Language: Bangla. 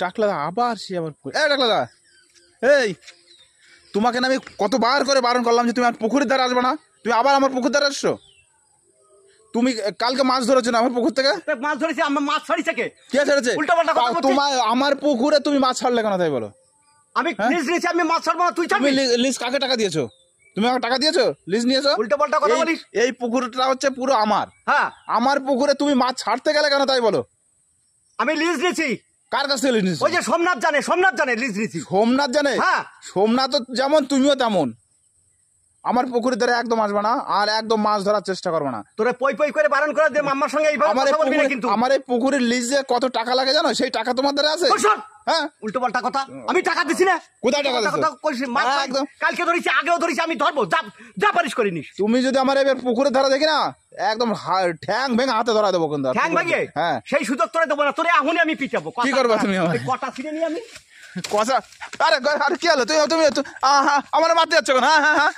টাকলা আবার সে আবার টাকলা এই তোমাকে না আমি কতবার করে বারণ করলাম যে তুমি আমার পুকুরের ধারে আসবে না, তুমি আবার আমার পুকুর ধারে আসছো। তুমি কালকে মাছ ধরেছো না আমার পুকুর থেকে? মাছ ধরেছি, আমার মাছ ছাড়িছে কে ছেড়েছে? তোমার আমার পুকুরে তুমি মাছ ছাড়লে কেন তাই বলো? আমি লিজ নিয়েছি, আমি মাছ ছাড়বো না, তুই ছাড়বি। লিজ কাকে টাকা দিয়েছো? তুমি আমাকে টাকা দিয়েছো? লিজ নিয়েছো? উল্টো পাল্টা কথা বলিস। এই পুকুরটা হচ্ছে পুরো আমার। হ্যাঁ, আমার পুকুরে তুমি মাছ ছাড়তে গেলে কেন তাই বলো? আমি লিজ নিয়েছি। কার কাছ থেকে লিজ নিয়েছো? ওই যে সোমনাথ জানে লিজ নিয়েছি। সোমনাথ জানে? হ্যাঁ, সোমনাথ যেমন তুমিও তেমন। আমার পুকুরের ধারে একদম আসবে না, আর একদম মাছ ধরার চেষ্টা করবে না। তোরে পই পই করে বারণ করে দে, আমার সঙ্গে এইভাবে কথা বলবি না কিন্তু। আমার এই পুকুরের লিজে কত টাকা লাগে জানো? সেই টাকা তোমার ধারে আছে? হ্যাঁ, উল্টো পাল্টা কথা। আমি টাকা দিছি না। কোথায় টাকা দিছো? কালকে ধরেছি, আগেও ধরেছি, আমি ধরবো, যা পারিস করে নিস। তুমি যদি আমার এবার পুকুরের ধারে দেখি না, একদম ঠ্যাং ভেঙে হাতে ধরা দেবো কিন্তু। ঠ্যাং ভাঙিয়ে? হ্যাঁ, সেই সুযোগ তোরে দেবো না, তোরে এখনই আমি পিটাবো। কি করবা তুমি? কটা ছিঁড়ে নিয়ে আমি কথা। আরে কি হলো? তুমি আমার মারতে যাচ্ছ কেন? হ্যাঁ হ্যাঁ হ্যাঁ,